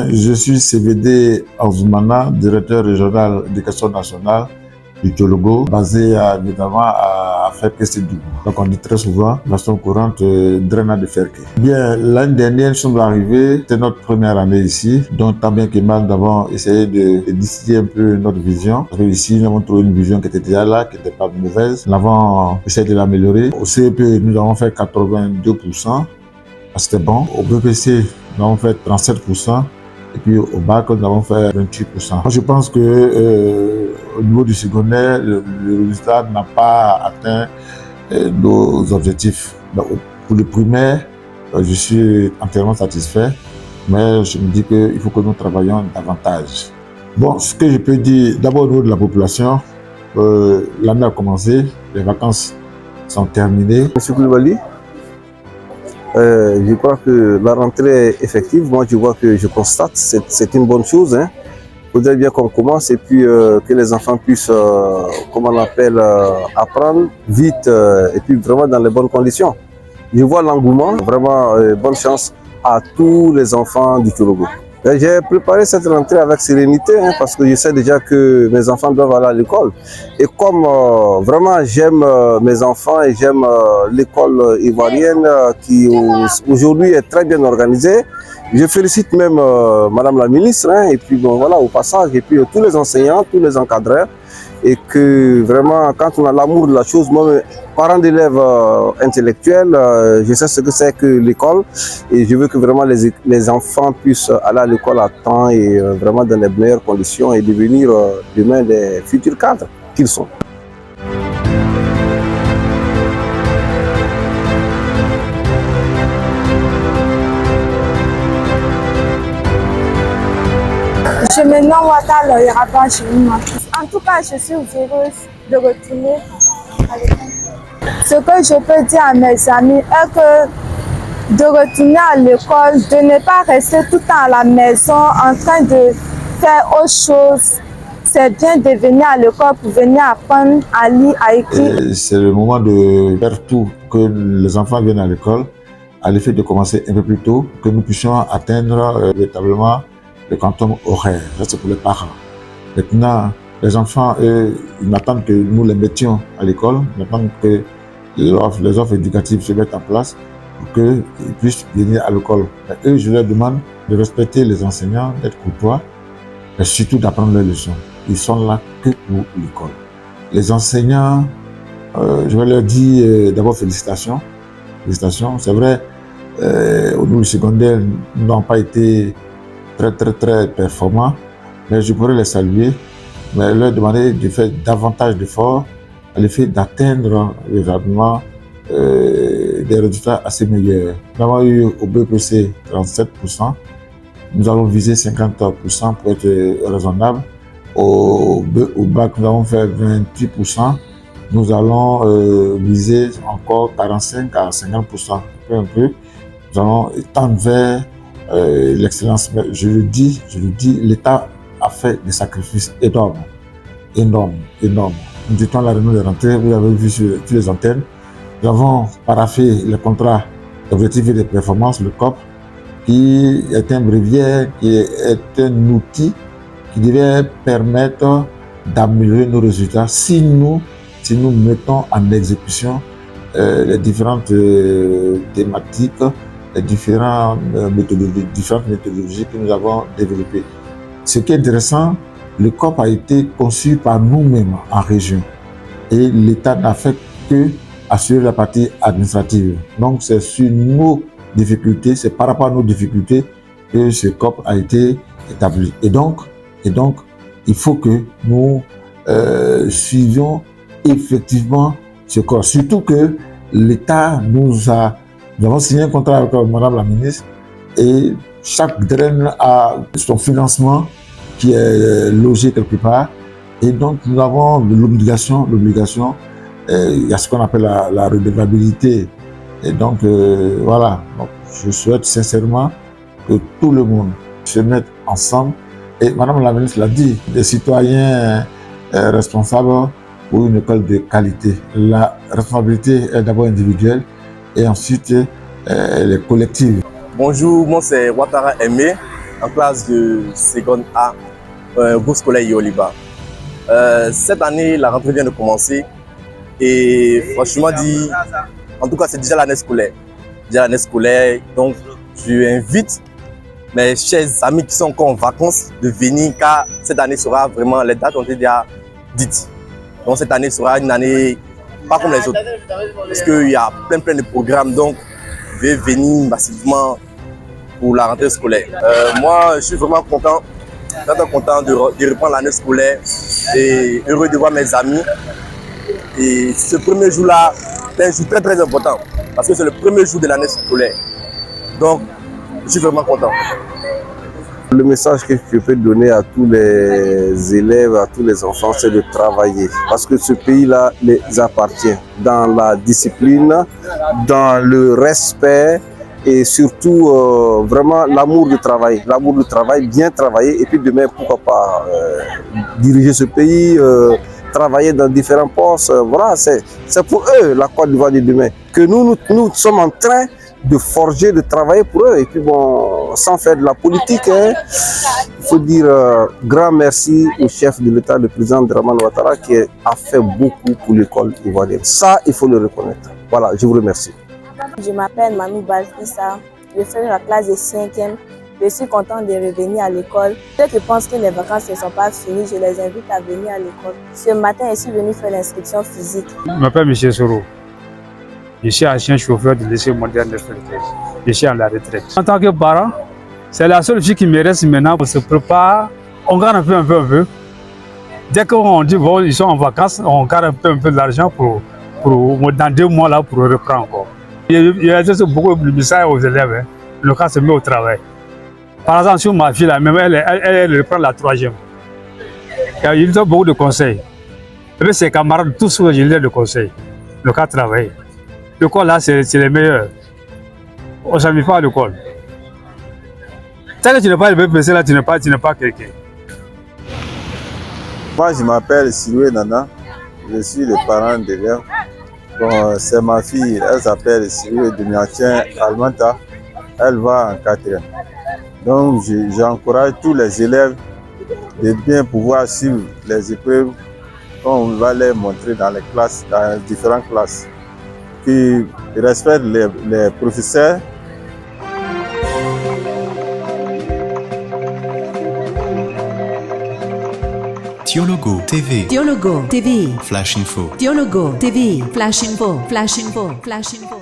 Je suis CVD Anzoumana, directeur régional d'éducation nationale du Tchologo, basé évidemment à Ferke-Sédougou. Donc on dit très souvent, de façon courante, Drena de Ferke. Bien, l'année dernière, nous sommes arrivés, c'était notre première année ici, donc tant bien que mal, nous avons essayé de distiller un peu notre vision. Parce que ici, nous avons trouvé une vision qui était déjà là, qui n'était pas mauvaise. Nous avons essayé de l'améliorer. Au CEP, nous avons fait 82%, c'était bon. Au BPC, nous avons fait 37%. Et puis au bac, nous avons fait 28%. Moi, je pense que au niveau du secondaire, le résultat n'a pas atteint nos objectifs. Donc, pour le primaire, je suis entièrement satisfait, mais je me dis qu'il faut que nous travaillions davantage. Bon, ce que je peux dire, d'abord au niveau de la population, l'année a commencé, les vacances sont terminées. Monsieur Koulibaly, je crois que la rentrée est effective. Moi, je constate, c'est une bonne chose. Il faudrait bien qu'on commence et puis que les enfants puissent, comment on appelle, apprendre vite et puis vraiment dans les bonnes conditions. Je vois l'engouement, vraiment bonne chance à tous les enfants du Tchologo. J'ai préparé cette rentrée avec sérénité parce que je sais déjà que mes enfants doivent aller à l'école. Et comme vraiment j'aime mes enfants et j'aime l'école ivoirienne qui aujourd'hui est très bien organisée, je félicite même Madame la ministre et puis bon, voilà, au passage, et puis tous les enseignants, tous les encadreurs. Et que vraiment, quand on a l'amour de la chose, moi, parent d'élèves intellectuels, je sais ce que c'est que l'école et je veux que vraiment les enfants puissent aller à l'école à temps et vraiment dans les meilleures conditions et devenir demain des futurs cadres qu'ils sont. Je me nomme Ouattara Loyaraba Chinouma. En tout cas, je suis heureuse de retourner à l'école. Ce que je peux dire à mes amis est que de retourner à l'école, de ne pas rester tout le temps à la maison en train de faire autre chose. C'est bien de venir à l'école pour venir apprendre à lire, à écrire. C'est le moment de faire tout, que les enfants viennent à l'école, à l'effet de commencer un peu plus tôt, que nous puissions atteindre véritablement le quantum horaire. Ça, c'est pour les parents. Maintenant, les enfants, eux, ils n'attendent que nous les mettions à l'école, ils attendent que les offres éducatives se mettent en place pour qu'ils puissent venir à l'école. Eux, je leur demande de respecter les enseignants, d'être courtois, et surtout d'apprendre leurs leçons. Ils sont là que pour l'école. Les enseignants, je vais leur dire d'abord félicitations. Félicitations. C'est vrai, au niveau du secondaire, nous n'avons pas été très performants, mais je pourrais les saluer, mais leur demander de faire davantage d'efforts à l'effet d'atteindre véritablement des résultats assez meilleurs. Nous avons eu au BPC 37%, nous allons viser 50% pour être raisonnable. Au bac, nous avons fait 28%, nous allons viser encore 45 à 50%, un peu. Nous allons tendre vers l'excellence. Mais je le dis, l'État a fait des sacrifices énormes. Nous étions à la réunion de rentrée, vous avez vu sur toutes les antennes. Nous avons paraphé le contrat d'objectifs et de performance, le COP, qui est un bréviaire, qui est un outil qui devait permettre d'améliorer nos résultats si nous mettons en exécution les différentes thématiques, les différentes méthodologies que nous avons développées. Ce qui est intéressant, le COP a été conçu par nous-mêmes en région et l'État n'a fait que assurer la partie administrative. Donc c'est sur nos difficultés, c'est par rapport à nos difficultés que ce COP a été établi. Et donc il faut que nous suivions effectivement ce COP. Surtout que l'État nous avons signé un contrat avec Madame la ministre et chaque draine a son financement qui est logé quelque part. Et donc, nous avons l'obligation, il y a ce qu'on appelle la redevabilité. Et donc, voilà, donc, je souhaite sincèrement que tout le monde se mette ensemble. Et Madame la ministre l'a dit, des citoyens responsables pour une école de qualité. La responsabilité est d'abord individuelle et ensuite elle est collective. Bonjour, moi c'est Ouattara Aimé. en classe de seconde A, groupe scolaire Yoliba. Cette année, la rentrée vient de commencer et franchement dit, en tout cas c'est déjà l'année scolaire. Donc je invite mes chers amis qui sont encore en vacances de venir car cette année sera vraiment, les dates ont été déjà dites. Donc cette année sera une année pas comme les autres parce qu'il y a plein de programmes, donc je vais venir massivement pour la rentrée scolaire. Moi je suis vraiment content de reprendre l'année scolaire et heureux de voir mes amis. Et ce premier jour-là, c'est un jour très important parce que c'est le premier jour de l'année scolaire. Donc, je suis vraiment content. Le message que je peux donner à tous les élèves, à tous les enfants, c'est de travailler. Parce que ce pays-là les appartient dans la discipline, dans le respect et surtout vraiment l'amour du travail. L'amour du travail, bien travailler et puis demain, pourquoi pas diriger ce pays, travailler dans différents postes. Voilà, c'est pour eux la Côte d'Ivoire de demain. Que nous sommes en train de forger, de travailler pour eux. Et puis bon, sans faire de la politique, hein, il faut dire grand merci au chef de l'État, le président Dramane Ouattara, qui a fait beaucoup pour l'école ivoirienne. Ça, il faut le reconnaître. Voilà, je vous remercie. Je m'appelle Mamie Balkissa, je fais la classe de 5e. Je suis contente de revenir à l'école. Ceux qui pensent que les vacances ne sont pas finies, je les invite à venir à l'école. Ce matin, je suis venue faire l'inscription physique. Je m'appelle M. Soro. Je suis ancien chauffeur du lycée moderne de Felkes. Je suis à la retraite. En tant que parent, c'est la seule chose qui me reste maintenant. On se prépare, on garde un peu. Dès qu'on dit bon, ils sont en vacances, on garde un peu d'argent pour dans 2 mois là pour reprendre encore. Il y a beaucoup de messages aux élèves. Hein. Le cas se met au travail. Par exemple, sur ma fille, là, même elle reprend la 3e. Il donne beaucoup de conseils. Et puis ses camarades, tous ceux que je leur de conseils. Le cas travail. L'école là, c'est les meilleurs. On ne s'amuse pas à l'école. Tant que tu n'es pas le PC là, tu n'es pas quelqu'un. Moi, je m'appelle Siloué Nana. Je suis le parent d'élèves. Bon, c'est ma fille, elle s'appelle Siloué Demiatien Almanta. Elle va en 4e. Donc, j'encourage tous les élèves de bien pouvoir suivre les épreuves qu'on va les montrer dans les classes, dans les différentes classes. Qui respectent les professeurs. Dialogo TV. Dialogo TV. Flash Info. Dialogo TV. Flash Info. Flash Info. Flash Info.